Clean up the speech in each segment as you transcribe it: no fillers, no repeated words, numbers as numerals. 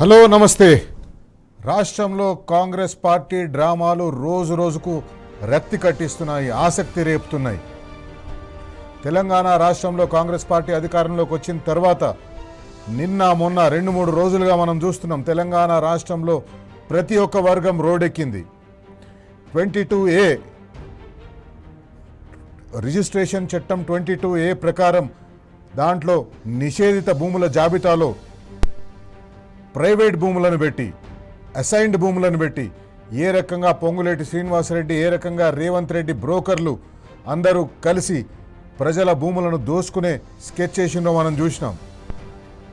Hello నమస్తే. రాష్ట్రంలో Congress party డ్రామాలు రోజు రోజుకు రక్తి కట్టిస్తున్నాయి, ఆసక్తి రేపుతున్నాయి. తెలంగాణ రాష్ట్రంలో కాంగ్రెస్ పార్టీ అధికారంలోకి వచ్చిన తర్వాత నిన్న మొన్న 2-3 రోజులుగా మనం చూస్తున్నాం. తెలంగాణ రాష్ట్రంలో ప్రతి ఒక్క వర్గం రోడ్డెక్కింది. 22A రిజిస్ట్రేషన్ చట్టం 22A ప్రకారం దాంట్లో నిషేధిత భూముల జాబితాలో ప్రైవేట్ భూములను పెట్టి, అసైన్డ్ భూములను పెట్టి ఏ రకంగా పొంగులేటి శ్రీనివాసరెడ్డి, ఏ రకంగా రేవంత్ రెడ్డి బ్రోకర్లు అందరూ కలిసి ప్రజల భూములను దోసుకునే స్కెచ్ చేసిందో మనం చూసినాం.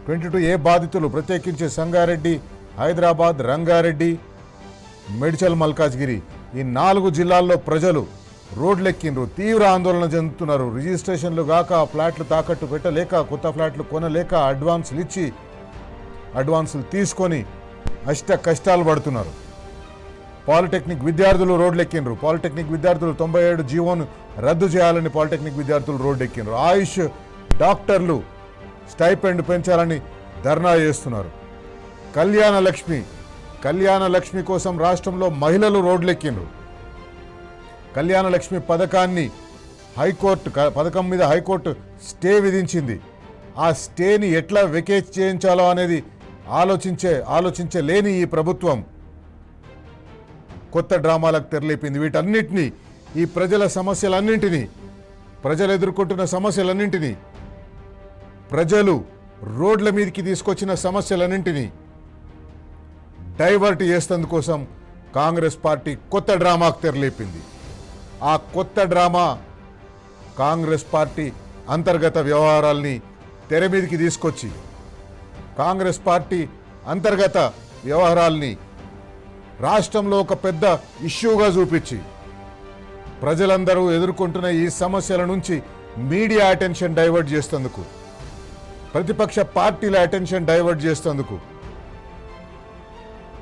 22A బాధితులు ప్రత్యేకించి సంగారెడ్డి, హైదరాబాద్, రంగారెడ్డి, మేడ్చల్, మల్కాజ్గిరి ఈ 4 జిల్లాల్లో ప్రజలు రోడ్లెక్కిండ్రు, తీవ్ర ఆందోళన చెందుతున్నారు. రిజిస్ట్రేషన్లు గాక, ఫ్లాట్లు తాకట్టు పెట్టలేక, కొత్త ఫ్లాట్లు కొనలేక, అడ్వాన్సులు తీసుకొని అష్ట కష్టాలు పడుతున్నారు. పాలిటెక్నిక్ విద్యార్థులు రోడ్లెక్కిండ్రు. పాలిటెక్నిక్ విద్యార్థులు 97 జీవోను రద్దు చేయాలని పాలిటెక్నిక్ విద్యార్థులు రోడ్డెక్కిండ్రు. ఆయుష్ డాక్టర్లు స్టైపెండ్ పెంచాలని ధర్నా చేస్తున్నారు. కళ్యాణ లక్ష్మి కోసం రాష్ట్రంలో మహిళలు రోడ్లెక్కిండ్రు. కళ్యాణ లక్ష్మి పథకం మీద హైకోర్టు స్టే విధించింది. ఆ స్టేని ఎట్లా వెకేట్ చేయించాలో అనేది ఆలోచించే లేని ఈ ప్రభుత్వం కొత్త డ్రామాలకు తెరలేపింది. వీటన్నిటినీ, ఈ ప్రజలు ఎదుర్కొంటున్న సమస్యలన్నింటినీ, ప్రజలు రోడ్ల మీదకి తీసుకొచ్చిన సమస్యలన్నింటినీ డైవర్ట్ చేసేందుకోసం కాంగ్రెస్ పార్టీ కొత్త డ్రామాకు తెరలేపింది. ఆ కొత్త డ్రామా కాంగ్రెస్ పార్టీ అంతర్గత వ్యవహారాల్ని తెర మీదకి తీసుకొచ్చి, కాంగ్రెస్ పార్టీ అంతర్గత వ్యవహారాల్ని రాష్ట్రంలో ఒక పెద్ద ఇష్యూగా చూపించి, ప్రజలందరూ ఎదుర్కొంటున్న ఈ సమస్యల నుంచి మీడియా అటెన్షన్ డైవర్ట్ చేసేందుకు, ప్రతిపక్ష పార్టీల అటెన్షన్ డైవర్ట్ చేసేందుకు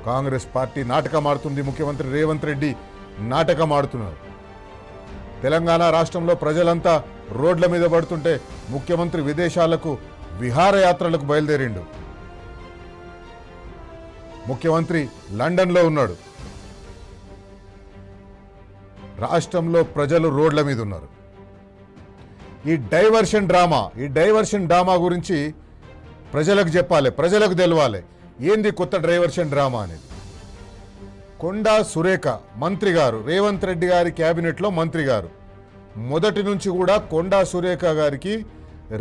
కాంగ్రెస్ పార్టీ నాటకం ఆడుతుంది. ముఖ్యమంత్రి రేవంత్ రెడ్డి నాటకం ఆడుతున్నారు. తెలంగాణ రాష్ట్రంలో ప్రజలంతా రోడ్ల మీద పడుతుంటే ముఖ్యమంత్రి విదేశాలకు విహారయాత్రలకు బయలుదేరిండు. ముఖ్యమంత్రి లండన్లో ఉన్నాడు. రాష్ట్రంలో ప్రజలు రోడ్ల మీద ఉన్నారు. ఈ డైవర్షన్ డ్రామా గురించి ప్రజలకు చెప్పాలి, ప్రజలకు తెలవాలి. ఏంది కొత్త డైవర్షన్ డ్రామా అనేది? కొండా సురేఖ మంత్రి గారు, రేవంత్ రెడ్డి గారి క్యాబినెట్లో మంత్రి గారు, మొదటి నుంచి కూడా కొండా సురేఖ గారికి,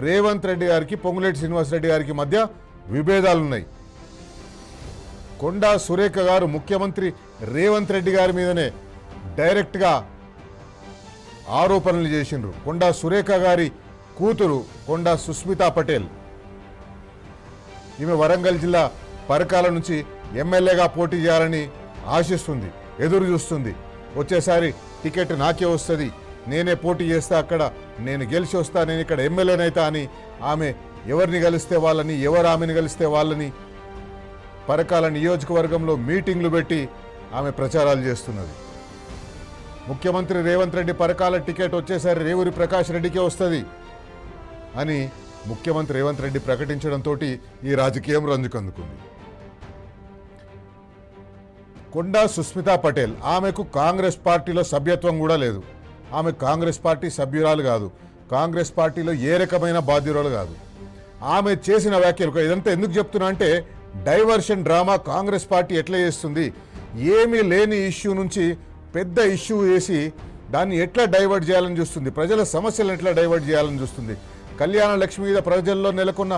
రేవంత్ రెడ్డి గారికి, పొంగులేటి శ్రీనివాసరెడ్డి గారికి మధ్య విభేదాలున్నాయి. కొండా సురేఖ గారు ముఖ్యమంత్రి రేవంత్ రెడ్డి గారి మీదనే డైరెక్ట్గా ఆరోపణలు చేసిండ్రు. కొండా సురేఖ గారి కూతురు కొండా సుస్మితా పటేల్, ఈమె వరంగల్ జిల్లా పరకాల నుంచి ఎమ్మెల్యేగా పోటీ చేయాలని ఆశిస్తుంది, ఎదురు చూస్తుంది. వచ్చేసారి టికెట్ నాకే వస్తుంది, నేనే పోటీ చేస్తా, అక్కడ నేను గెలిచి వస్తా, నేను ఇక్కడ ఎమ్మెల్యేనైతా అని ఆమె ఎవరిని కలిస్తే వాళ్ళని, ఎవరు ఆమెను కలిస్తే వాళ్ళని పరకాల నియోజకవర్గంలో మీటింగ్లు పెట్టి ఆమె ప్రచారాలు చేస్తున్నది. ముఖ్యమంత్రి రేవంత్ రెడ్డి పరకాల టికెట్ వచ్చేసరి రేవూరి ప్రకాష్ రెడ్డికే వస్తుంది అని ముఖ్యమంత్రి రేవంత్ రెడ్డి ప్రకటించడంతో ఈ రాజకీయం రంజుకందుకుంది. కొండా సుస్మితా పటేల్, ఆమెకు కాంగ్రెస్ పార్టీలో సభ్యత్వం కూడా లేదు. ఆమె కాంగ్రెస్ పార్టీ సభ్యురాలు కాదు, కాంగ్రెస్ పార్టీలో ఏ రకమైన బాధ్యురాలు కాదు. ఆమె చేసిన వ్యాఖ్యలు, ఇదంతా ఎందుకు చెప్తున్నా అంటే, డైవర్షన్ డ్రామా కాంగ్రెస్ పార్టీ ఎట్లా చేస్తుంది, ఏమీ లేని ఇష్యూ నుంచి పెద్ద ఇష్యూ వేసి దాన్ని ఎట్లా డైవర్ట్ చేయాలని చూస్తుంది, ప్రజల సమస్యలను ఎట్లా డైవర్ట్ చేయాలని చూస్తుంది, కళ్యాణ లక్ష్మి మీద ప్రజల్లో నెలకొన్న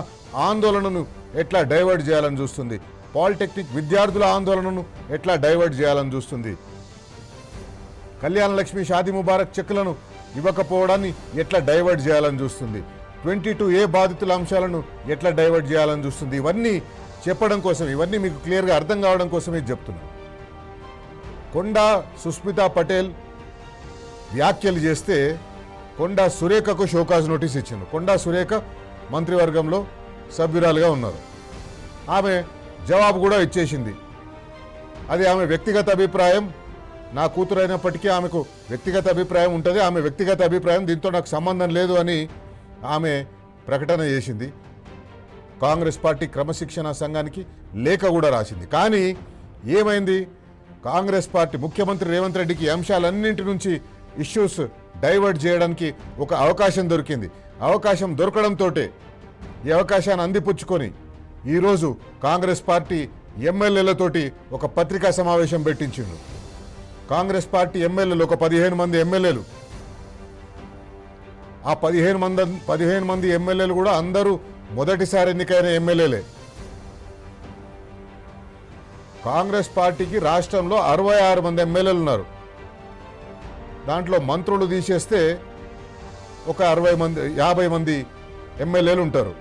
ఆందోళనను ఎట్లా డైవర్ట్ చేయాలని చూస్తుంది, పాలిటెక్నిక్ విద్యార్థుల ఆందోళనను ఎట్లా డైవర్ట్ చేయాలని చూస్తుంది, కళ్యాణ లక్ష్మి షాదీ ముబారక్ చెక్కులను ఇవ్వకపోవడాన్ని ఎట్లా డైవర్ట్ చేయాలని చూస్తుంది, 22A బాధితుల అంశాలను ఎట్లా డైవర్ట్ చేయాలని చూస్తుంది. ఇవన్నీ చెప్పడం కోసం, ఇవన్నీ మీకు క్లియర్గా అర్థం కావడం కోసమే చెప్తున్నాను. కొండా సుస్మితా పటేల్ వ్యాఖ్యలు చేస్తే కొండా సురేఖకు షోకాజ్ నోటీస్ ఇచ్చింది. కొండా సురేఖ మంత్రివర్గంలో సభ్యురాలుగా ఉన్నారు. ఆమె జవాబు కూడా ఇచ్చేసింది. అది ఆమె వ్యక్తిగత అభిప్రాయం, నా కూతురు అయినప్పటికీ ఆమెకు వ్యక్తిగత అభిప్రాయం ఉంటుంది, ఆమె వ్యక్తిగత అభిప్రాయం, దీంతో నాకు సంబంధం లేదు అని ఆమె ప్రకటన చేసింది. కాంగ్రెస్ పార్టీ క్రమశిక్షణ సంఘానికి లేఖ కూడా రాసింది. కానీ ఏమైంది, కాంగ్రెస్ పార్టీ ముఖ్యమంత్రి రేవంత్ రెడ్డికి అంశాలన్నింటి నుంచి ఇష్యూస్ డైవర్ట్ చేయడానికి ఒక అవకాశం దొరికింది. అవకాశం దొరకడంతో ఈ అవకాశాన్ని అందిపుచ్చుకొని ఈరోజు కాంగ్రెస్ పార్టీ ఎమ్మెల్యేలతోటి ఒక పత్రికా సమావేశం పెట్టించిండు. కాంగ్రెస్ పార్టీ ఎమ్మెల్యేలు ఒక 15 మంది ఎమ్మెల్యేలు, ఆ 15 మంది ఎమ్మెల్యేలు కూడా అందరూ మొదటిసారి ఎన్నికైన ఎమ్మెల్యేలే. కాంగ్రెస్ పార్టీకి రాష్ట్రంలో 66 మంది ఎమ్మెల్యేలు ఉన్నారు. దాంట్లో మంత్రులు తీసేస్తే ఒక 50 మంది ఎమ్మెల్యేలు ఉంటారు.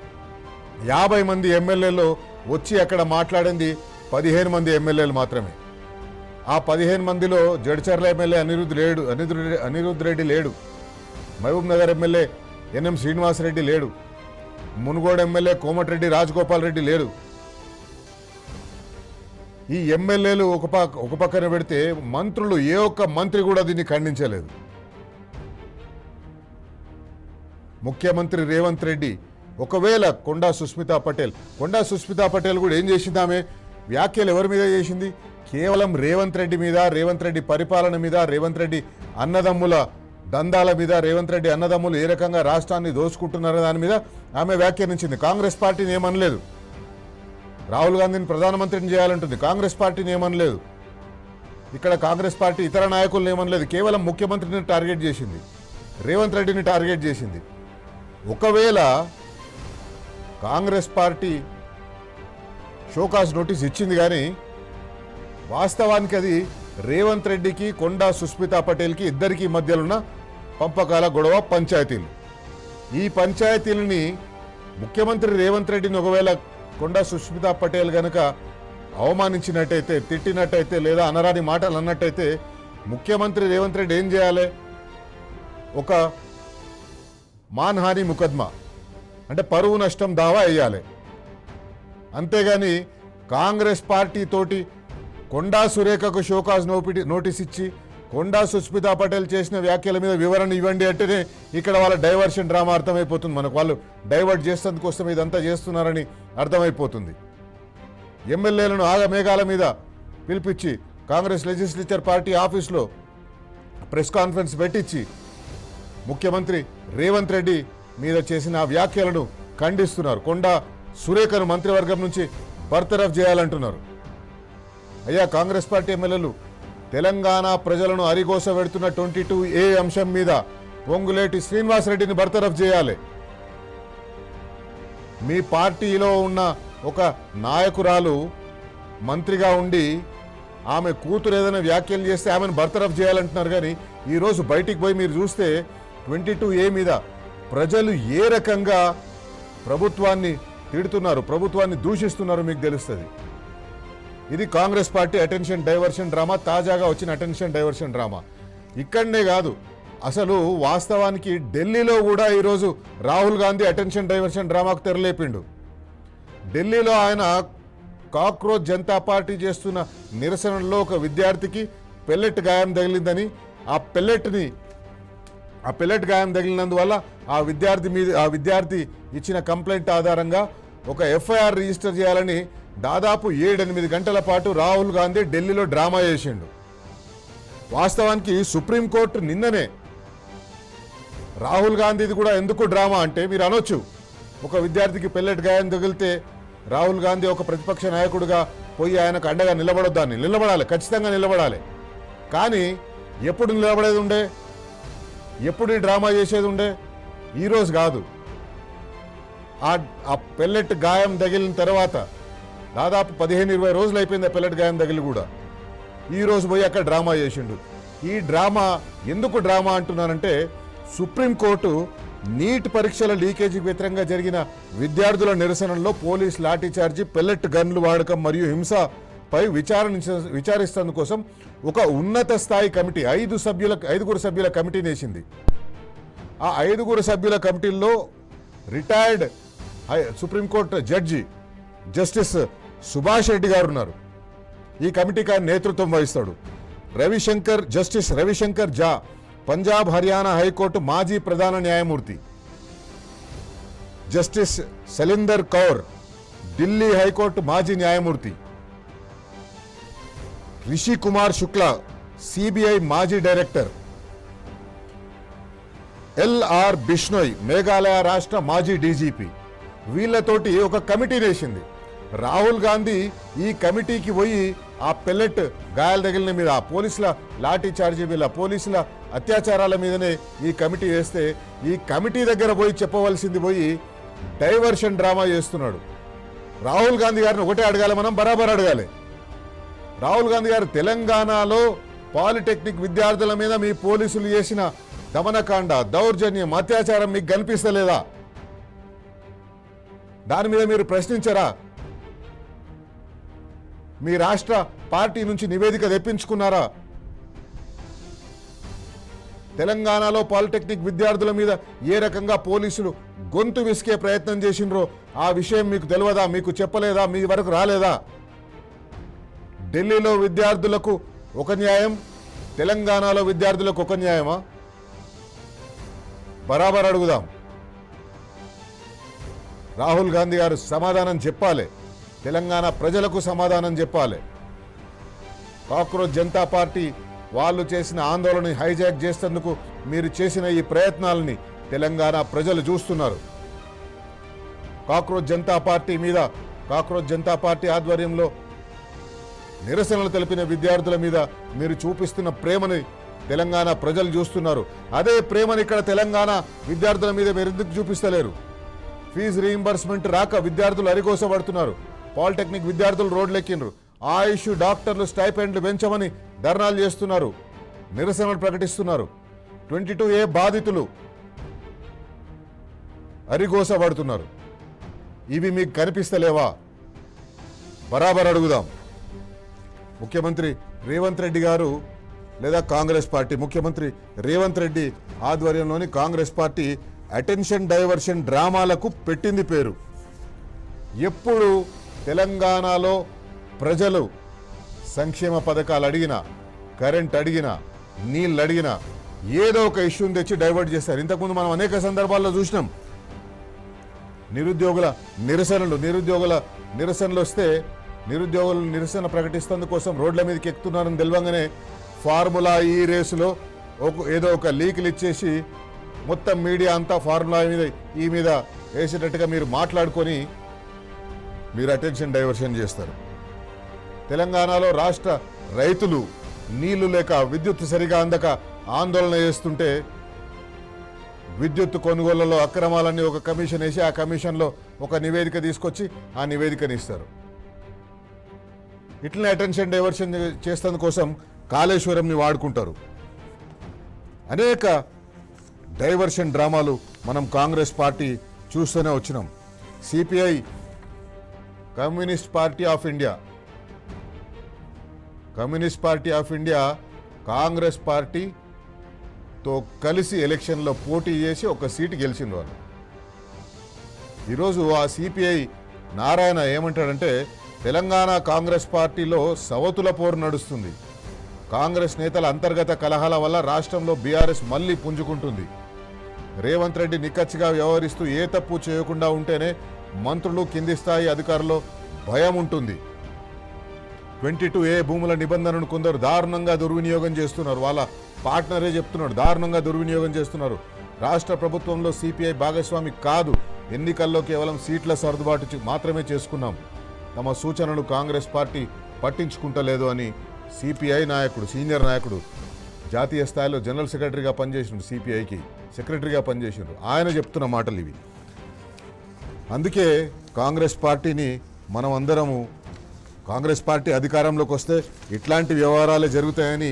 50 మంది ఎమ్మెల్యేలు వచ్చి అక్కడ మాట్లాడింది 15 మంది ఎమ్మెల్యేలు మాత్రమే. ఆ 15 మందిలో జడ్చర్ల ఎమ్మెల్యే అనిరుద్ధ్ రెడ్డి లేడు, మహబూబ్ నగర్ ఎమ్మెల్యే ఎన్ఎం శ్రీనివాసరెడ్డి లేడు, మునుగోడు ఎమ్మెల్యే కోమటిరెడ్డి రాజగోపాల్ రెడ్డి లేడు. ఈ ఎమ్మెల్యేలు ఒక పక్కన పెడితే మంత్రులు ఏ ఒక్క మంత్రి కూడా దీన్ని ఖండించలేదు. ముఖ్యమంత్రి రేవంత్ రెడ్డి ఒకవేళ కొండా సుస్మితా పటేల్ కూడా ఏం చేసింది, ఆమె వ్యాఖ్యలు ఎవరి మీద చేసింది, కేవలం రేవంత్ రెడ్డి మీద, రేవంత్ రెడ్డి పరిపాలన మీద, రేవంత్ రెడ్డి అన్నదమ్ముల దందాల మీద, రేవంత్ రెడ్డి అన్నదమ్ములు ఏ రకంగా రాష్ట్రాన్ని దోచుకుంటున్నారో దాని మీద ఆమె వ్యాఖ్యానించింది. కాంగ్రెస్ పార్టీని ఏమనలేదు. రాహుల్ గాంధీని ప్రధానమంత్రిని చేయాలంటుంది, కాంగ్రెస్ పార్టీని ఏమనలేదు. ఇక్కడ కాంగ్రెస్ పార్టీ ఇతర నాయకులను ఏమనలేదు. కేవలం ముఖ్యమంత్రిని టార్గెట్ చేసింది, రేవంత్ రెడ్డిని టార్గెట్ చేసింది. ఒకవేళ కాంగ్రెస్ పార్టీ షోకాజ్ నోటీస్ ఇచ్చింది, కానీ వాస్తవానికి అది రేవంత్ రెడ్డికి కొండా సుస్మితా పటేల్కి ఇద్దరికీ మధ్యలో ఉన్న పంపకాల గొడవ పంచాయతీలు. ఈ పంచాయతీలని ముఖ్యమంత్రి రేవంత్ రెడ్డిని ఒకవేళ కొండా సుస్మితా పటేల్ గనక అవమానించినట్టయితే, తిట్టినట్టయితే, లేదా అనరాని మాటలు అన్నట్టయితే ముఖ్యమంత్రి రేవంత్ రెడ్డి ఏం చేయాలి, ఒక మాన్హాని ముకద్మా అంటే పరువు నష్టం దావా వేయాలి. అంతేగాని కాంగ్రెస్ పార్టీ తోటి కొండా సురేఖకు షోకాజ్ నోటీస్ ఇచ్చి కొండా సుస్మితా పటేల్ చేసిన వ్యాఖ్యల మీద వివరణ ఇవ్వండి అంటేనే ఇక్కడ వాళ్ళ డైవర్షన్ డ్రామా అర్థమైపోతుంది. మనకు వాళ్ళు డైవర్ట్ చేసేందుకోసం ఇదంతా చేస్తున్నారని అర్థమైపోతుంది. ఎమ్మెల్యేలను ఆగమేఘాల మీద పిలిపించి కాంగ్రెస్ లెజిస్లేచర్ పార్టీ ఆఫీస్లో ప్రెస్ కాన్ఫరెన్స్ పెట్టించి ముఖ్యమంత్రి రేవంత్ రెడ్డి మీద చేసిన వ్యాఖ్యలను ఖండిస్తున్నారు. కొండా సురేఖను మంత్రివర్గం నుంచి బర్తరఫ్ చేయాలంటున్నారు. అయ్యా కాంగ్రెస్ పార్టీ ఎమ్మెల్యేలు, తెలంగాణ ప్రజలను అరిగోస పెడుతున్న 22A అంశం మీద పొంగులేటి శ్రీనివాసరెడ్డిని బర్తరఫ్ చేయాలి. మీ పార్టీలో ఉన్న ఒక నాయకురాలు మంత్రిగా ఉండి ఆమె కూతురు ఏదైనా వ్యాఖ్యలు చేస్తే ఆమెను బర్తరఫ్ చేయాలంటున్నారు. కానీ ఈరోజు బయటికి పోయి మీరు చూస్తే 22A మీద ప్రజలు ఏ రకంగా ప్రభుత్వాన్ని తిడుతున్నారు, ప్రభుత్వాన్ని దూషిస్తున్నారు మీకు తెలుస్తుంది. ఇది Congress party attention diversion drama, తాజాగా వచ్చిన అటెన్షన్ డైవర్షన్ డ్రామా. ఇక్కడనే కాదు, అసలు వాస్తవానికి ఢిల్లీలో కూడా ఈరోజు రాహుల్ గాంధీ అటెన్షన్ డైవర్షన్ డ్రామాకు తెరలేపిండు. ఢిల్లీలో ఆయన కాక్రోచ్ జనతా పార్టీ చేస్తున్న నిరసనలో ఒక విద్యార్థికి పెల్లెట్ గాయం తగిలిందని, ఆ పెల్లెట్ గాయం తగిలినందువల్ల ఆ విద్యార్థి ఇచ్చిన కంప్లైంట్ ఆధారంగా ఒక ఎఫ్ఐఆర్ రిజిస్టర్ చేయాలని దాదాపు 7-8 గంటల పాటు రాహుల్ గాంధీ ఢిల్లీలో డ్రామా చేసిండు. వాస్తవానికి సుప్రీంకోర్టు నిన్ననే రాహుల్ గాంధీది కూడా ఎందుకు డ్రామా అంటే మీరు అనొచ్చు, ఒక విద్యార్థికి పెల్లెట్ గాయం తగిలితే రాహుల్ గాంధీ ఒక ప్రతిపక్ష నాయకుడిగా పోయి ఆయనకు అండగా నిలబడొద్దాన్ని, నిలబడాలి, ఖచ్చితంగా నిలబడాలి. కానీ ఎప్పుడు నిలబడేది ఉండే, ఎప్పుడు డ్రామా చేసేది ఉండే, ఈరోజు కాదు. ఆ పెల్లెట్ గాయం తగిలిన తర్వాత దాదాపు 15-20 రోజులు అయిపోయింది ఆ పెల్లెట్ గాయం తగిలి కూడా. ఈరోజు పోయి అక్కడ డ్రామా చేసిండు. ఈ డ్రామా ఎందుకు డ్రామా అంటున్నానంటే, సుప్రీంకోర్టు నీట్ పరీక్షల లీకేజీకి వ్యతిరేకంగా జరిగిన విద్యార్థుల నిరసనలో పోలీస్ లాఠీచార్జీ, పెల్లెట్ గన్లు వాడకం మరియు హింసపై విచారిస్తందుకోసం ఒక ఉన్నత స్థాయి కమిటీ 5 సభ్యుల కమిటీని వేసింది. ఆ 5 సభ్యుల కమిటీల్లో retired supreme court judge justice Subhash Reddy గారు ఉన్నారు. ఈ కమిటీకి ఆయన నేతృత్వం వహిస్తాడు. జస్టిస్ రవిశంకర్ జా, పంజాబ్ హర్యానా హైకోర్టు మాజీ ప్రధాన న్యాయమూర్తి, జస్టిస్ శలిందర్ కౌర్, ఢిల్లీ హైకోర్టు మాజీ న్యాయమూర్తి రిషి కుమార్ శుక్లా, సిబిఐ మాజీ డైరెక్టర్ ఎల్ఆర్ బిష్నోయ్, మేఘాలయ రాష్ట్ర మాజీ డీజీపీ, వీళ్ళతోటి ఒక కమిటీ వేసింది. రాహుల్ గాంధీ ఈ కమిటీకి పోయి ఆ పెల్లెట్ గాయాలు తగిలిన మీద, ఆ పోలీసుల లాఠీ చార్జీ మీద, పోలీసుల అత్యాచారాల మీదనే ఈ కమిటీ వేస్తే, ఈ కమిటీ దగ్గర పోయి చెప్పవలసింది పోయి డైవర్షన్ డ్రామా చేస్తున్నాడు. రాహుల్ గాంధీ గారిని ఒకటే అడగాలి, మనం బరాబర్ అడగాలి. రాహుల్ గాంధీ గారు తెలంగాణలో పాలిటెక్నిక్ విద్యార్థుల మీద మీ పోలీసులు చేసిన దమనకాండ, దౌర్జన్యం, అత్యాచారం మీకు కనిపిస్తలేదా? దాని మీద మీరు ప్రశ్నించరా? మీ రాష్ట్ర పార్టీ నుంచి నివేదిక తెప్పించుకున్నారా? తెలంగాణలో పాలిటెక్నిక్ విద్యార్థుల మీద ఏ రకంగా పోలీసులు గొంతు విసికే ప్రయత్నం చేసిండ్రో ఆ విషయం మీకు తెలియదా? మీకు చెప్పలేదా? మీ వరకు రాలేదా? ఢిల్లీలో విద్యార్థులకు ఒక న్యాయం, తెలంగాణలో విద్యార్థులకు ఒక న్యాయమా? బరాబర్ అడుగుదాం. రాహుల్ గాంధీ గారు సమాధానం చెప్పాలి, తెలంగాణ ప్రజలకు సమాధానం చెప్పాలి. కాక్రోచ్ జనతా పార్టీ వాళ్ళు చేసిన ఆందోళన హైజాక్ చేసేందుకు మీరు చేసిన ఈ ప్రయత్నాలని తెలంగాణ ప్రజలు చూస్తున్నారు. కాక్రోచ్ జనతా పార్టీ మీద, కాక్రోచ్ జనతా పార్టీ ఆధ్వర్యంలో నిరసనలు తెలిపిన విద్యార్థుల మీద మీరు చూపిస్తున్న ప్రేమని తెలంగాణ ప్రజలు చూస్తున్నారు. అదే ప్రేమని ఇక్కడ తెలంగాణ విద్యార్థుల మీద మీరు ఎందుకు చూపిస్తలేరు? ఫీజు రీయింబర్స్మెంట్ రాక విద్యార్థులు అరిగోసపడుతున్నారు. పాలిటెక్నిక్ విద్యార్థులు రోడ్లెక్కిండ్రు. ఆయుష్ డాక్టర్లు స్టైపెండ్లు పెంచమని ధర్నాలు చేస్తున్నారు, నిరసనలు ప్రకటిస్తున్నారు. 22A బాధితులు అరిగోసపడుతున్నారు. ఇవి మీకు కనిపిస్తలేవా? బరాబర్ అడుగుదాం. ముఖ్యమంత్రి రేవంత్ రెడ్డి గారు లేదా కాంగ్రెస్ పార్టీ, ముఖ్యమంత్రి రేవంత్ రెడ్డి ఆధ్వర్యంలోని కాంగ్రెస్ పార్టీ అటెన్షన్ డైవర్షన్ డ్రామాలకు పెట్టింది పేరు. ఎప్పుడు తెలంగాణలో ప్రజలు సంక్షేమ పథకాలు అడిగినా, కరెంట్ అడిగినా, నీళ్ళు అడిగినా ఏదో ఒక ఇష్యూని తెచ్చి డైవర్ట్ చేస్తారు. ఇంతకుముందు మనం అనేక సందర్భాల్లో చూసినాం. నిరుద్యోగుల నిరసనలు వస్తే నిరుద్యోగులు నిరసన ప్రకటిస్తందుకోసం రోడ్ల మీదకి ఎక్కుతున్నారని తెలియంగానే ఫార్ములా ఈ రేసులో ఏదో ఒక లీకులు ఇచ్చేసి మొత్తం మీడియా అంతా ఫార్ములా మీద వేసేటట్టుగా మీరు మాట్లాడుకొని మీరు అటెన్షన్ డైవర్షన్ చేస్తారు. తెలంగాణలో రాష్ట్ర రైతులు నీళ్లు లేక, విద్యుత్ సరిగా అందక ఆందోళన చేస్తుంటే విద్యుత్ కొనుగోళ్లలో అక్రమాలన్నీ ఒక కమిషన్ వేసి ఆ కమిషన్లో ఒక నివేదిక తీసుకొచ్చి ఆ నివేదికని ఇస్తారు. ఇట్లనే అటెన్షన్ డైవర్షన్ చేస్తున్న కోసం కాళేశ్వరంని వాడుకుంటారు. అనేక డైవర్షన్ డ్రామాలు మనం కాంగ్రెస్ పార్టీ చూస్తూనే వచ్చినాం. CPI, communist party of India Congress పార్టీతో కలిసి ఎలక్షన్లో పోటీ చేసి ఒక సీటు గెలిచింది వాళ్ళు. ఈరోజు ఆ సిపిఐ నారాయణ ఏమంటాడంటే, తెలంగాణ కాంగ్రెస్ పార్టీలో సవతుల పోరు నడుస్తుంది. కాంగ్రెస్ నేతల అంతర్గత కలహాల వల్ల రాష్ట్రంలో బీఆర్ఎస్ మళ్లీ పుంజుకుంటుంది. రేవంత్ రెడ్డి నిక్కచ్చిగా వ్యవహరిస్తూ ఏ తప్పు చేయకుండా ఉంటేనే మంత్రులు, కింది స్థాయి అధికారుల్లో భయం ఉంటుంది. 22A భూముల నిబంధనను కొందరు దారుణంగా దుర్వినియోగం చేస్తున్నారు. వాళ్ళ పార్ట్నరే చెప్తున్నాడు, దారుణంగా దుర్వినియోగం చేస్తున్నారు. రాష్ట్ర ప్రభుత్వంలో సిపిఐ భాగస్వామి కాదు. ఎన్నికల్లో కేవలం సీట్ల సర్దుబాటు మాత్రమే చేసుకున్నాం. తమ సూచనలు కాంగ్రెస్ పార్టీ పట్టించుకుంటలేదు అని సిపిఐ నాయకుడు, సీనియర్ నాయకుడు, జాతీయ స్థాయిలో జనరల్ సెక్రటరీగా పనిచేసిండు, సిపిఐకి సెక్రటరీగా పనిచేసిండ్రు, ఆయన చెప్తున్న మాటలు ఇవి. అందుకే కాంగ్రెస్ పార్టీని మనం అందరము, కాంగ్రెస్ పార్టీ అధికారంలోకి వస్తే ఇట్లాంటి వ్యవహారాలే జరుగుతాయని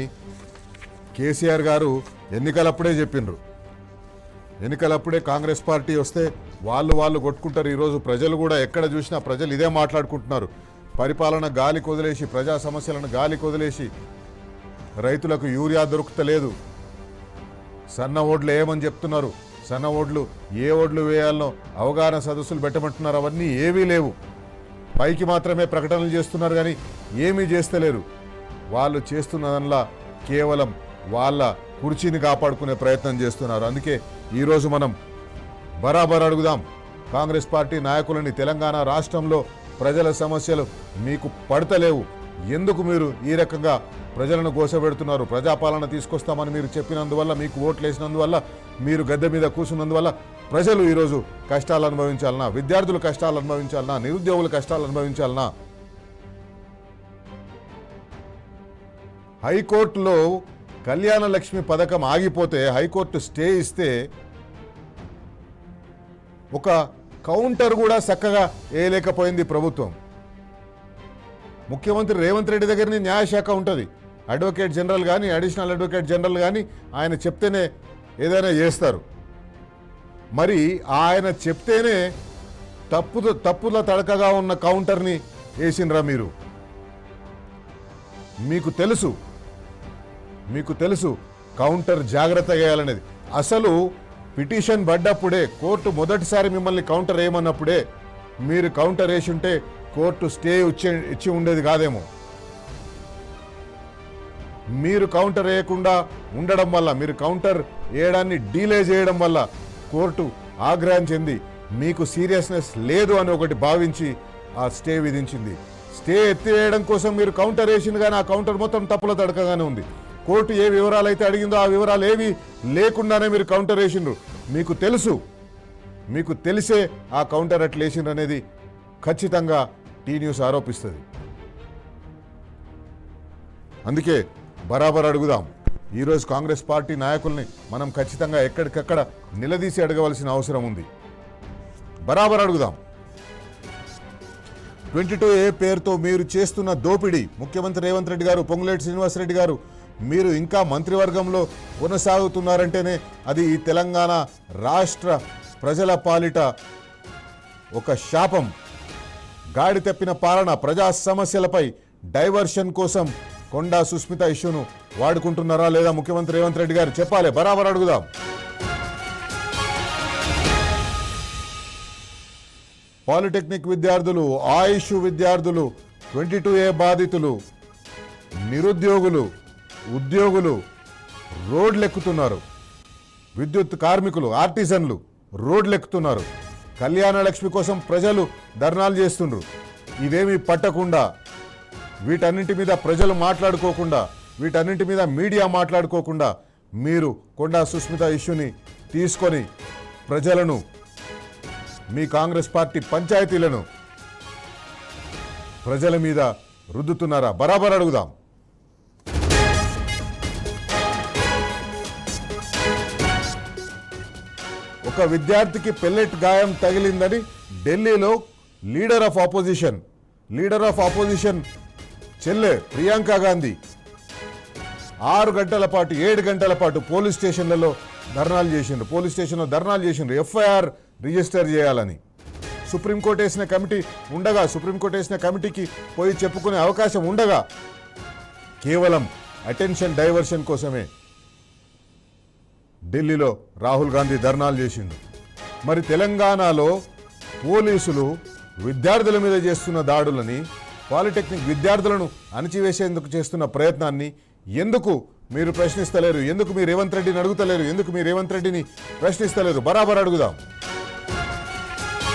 కేసీఆర్ గారు ఎన్నికలప్పుడే చెప్పిండ్రు. ఎన్నికలప్పుడే కాంగ్రెస్ పార్టీ వస్తే వాళ్ళు కొట్టుకుంటారు. ఈరోజు ప్రజలు కూడా ఎక్కడ చూసినా ప్రజలు ఇదే మాట్లాడుకుంటున్నారు. పరిపాలన గాలి కొదిలేసి, ప్రజా సమస్యలను గాలి కొదిలేసి, రైతులకు యూరియా దొరుకుతలేదు, సన్న ఓడ్లు వేయమని చెప్తున్నారు. సన్న ఓడ్లు ఏ ఓడ్లు వేయాలనో అవగాహన సదస్సులు పెట్టమంటున్నారు. అవన్నీ ఏవీ లేవు. పైకి మాత్రమే ప్రకటనలు చేస్తున్నారు కానీ ఏమీ చేస్తలేరు. వాళ్ళు చేస్తున్నదల్లా కేవలం వాళ్ళ కుర్చీని కాపాడుకునే ప్రయత్నం చేస్తున్నారు. అందుకే ఈరోజు మనం బరాబర్ అడుగుదాం కాంగ్రెస్ పార్టీ నాయకులని, తెలంగాణ రాష్ట్రంలో ప్రజల సమస్యలు మీకు పడతలేవు, ఎందుకు మీరు ఈ రకంగా ప్రజలను గోసపెడుతున్నారు? ప్రజాపాలన తీసుకొస్తామని మీరు చెప్పినందువల్ల, మీకు ఓట్లు వేసినందువల్ల, మీరు గద్దె మీద కూర్చున్నందువల్ల ప్రజలు ఈరోజు కష్టాలు అనుభవించాలన్నా? విద్యార్థులు కష్టాలు అనుభవించాలన్నా? నిరుద్యోగులు కష్టాలు అనుభవించాలన్నా? హైకోర్టులో కళ్యాణ లక్ష్మి పథకం ఆగిపోతే హైకోర్టు స్టే ఇస్తే ఒక కౌంటర్ కూడా చక్కగా వేయలేకపోయింది ప్రభుత్వం. ముఖ్యమంత్రి రేవంత్ రెడ్డి దగ్గరనే న్యాయశాఖ ఉంటుంది. అడ్వకేట్ జనరల్ కానీ, అడిషనల్ అడ్వకేట్ జనరల్ కానీ ఆయన చెప్తేనే ఏదైనా చేస్తారు. మరి ఆయన చెప్తేనే తప్పుల తడకగా ఉన్న కౌంటర్ని వేసినరా మీరు? మీకు తెలుసు కౌంటర్ జాగ్రత్తగా వేయాలనేది. అసలు పిటిషన్ పడ్డప్పుడే, కోర్టు మొదటిసారి మిమ్మల్ని కౌంటర్ వేయమన్నప్పుడే మీరు కౌంటర్ వేసి ఉంటే కోర్టు స్టే ఇచ్చి ఉండేది కాదేమో. మీరు కౌంటర్ వేయకుండా ఉండడం వల్ల, మీరు కౌంటర్ వేయడాన్ని డీలే చేయడం వల్ల కోర్టు ఆగ్రహం చెంది మీకు సీరియస్నెస్ లేదు అని ఒకటి భావించి ఆ స్టే విధించింది. స్టే ఎత్తివేయడం కోసం మీరు కౌంటర్ వేసింది, కానీ ఆ కౌంటర్ మొత్తం తప్పుల తడకగానే ఉంది. కోర్టు ఏ వివరాలు అయితే అడిగిందో ఆ వివరాలు ఏవి లేకుండానే మీరు కౌంటర్ వేసిండ్రు. మీకు తెలిసే ఆ కౌంటర్ అట్లా వేసిండ్రు అనేది ఖచ్చితంగా టీ న్యూస్ ఆరోపిస్తుంది. అందుకే బరాబర్ అడుగుదాం. ఈరోజు కాంగ్రెస్ పార్టీ నాయకుల్ని మనం ఖచ్చితంగా ఎక్కడికక్కడ నిలదీసి అడగవలసిన అవసరం ఉంది. బరాబర్ అడుగుదాం. 22A పేరుతో మీరు చేస్తున్న దోపిడీ, ముఖ్యమంత్రి రేవంత్ రెడ్డి గారు, పొంగులేటి శ్రీనివాసరెడ్డి గారు, మీరు ఇంకా మంత్రివర్గంలో కొనసాగుతున్నారంటేనే అది ఈ తెలంగాణ రాష్ట్ర ప్రజల పాలిట ఒక శాపం. గాడి తప్పిన పాలన, ప్రజా సమస్యలపై డైవర్షన్ కోసం కొండా సుస్మిత ఇష్యూను వాడుకుంటున్నారా లేదా ముఖ్యమంత్రి రేవంత్ రెడ్డి గారు? చెప్పాలి. బరాబర్ అడుగుదాం. పాలిటెక్నిక్ విద్యార్థులు, ఆయుష్ విద్యార్థులు, 22A బాధితులు, నిరుద్యోగులు, ఉద్యోగులు రోడ్లెక్కుతున్నారు. విద్యుత్ కార్మికులు, ఆర్టిజన్లు రోడ్లెక్కుతున్నారు. కళ్యాణ లక్ష్మి కోసం ప్రజలు ధర్నాలు చేస్తుండ్రు. ఇవేమీ పట్టకుండా, వీటన్నింటి మీద ప్రజలు మాట్లాడుకోకుండా, వీటన్నింటి మీద మీడియా మాట్లాడుకోకుండా మీరు కొండా సుస్మిత ఇష్యూని తీసుకొని ప్రజలను, మీ కాంగ్రెస్ పార్టీ పంచాయతీలను ప్రజల మీద రుద్దుతున్నారా? బరాబర్ అడుగుదాం. ఒక విద్యార్థికి పెల్లెట్ గాయం తగిలిందని ఢిల్లీలో లీడర్ ఆఫ్ ఆపోజిషన్ చెల్లె ప్రియాంక గాంధీ 6 గంటల పాటు 7 గంటల పాటు పోలీస్ స్టేషన్లలో ధర్నాలు చేసిండ్రు. ఎఫ్ఐఆర్ రిజిస్టర్ చేయాలని సుప్రీంకోర్టు వేసిన కమిటీ ఉండగా, సుప్రీంకోర్టు వేసిన కమిటీకి పోయి చెప్పుకునే అవకాశం ఉండగా కేవలం అటెన్షన్ డైవర్షన్ కోసమే ఢిల్లీలో రాహుల్ గాంధీ ధర్నాలు చేసిండు. మరి తెలంగాణలో పోలీసులు విద్యార్థుల మీద చేస్తున్న దాడులని, పాలిటెక్నిక్ విద్యార్థులను అణచివేసేందుకు చేస్తున్న ప్రయత్నాన్ని ఎందుకు మీరు ప్రశ్నిస్తలేరు? ఎందుకు మీరు రేవంత్ రెడ్డిని అడుగుతలేరు? ఎందుకు మీరు రేవంత్ రెడ్డిని ప్రశ్నిస్తలేరు? బరాబర్ అడుగుదాం.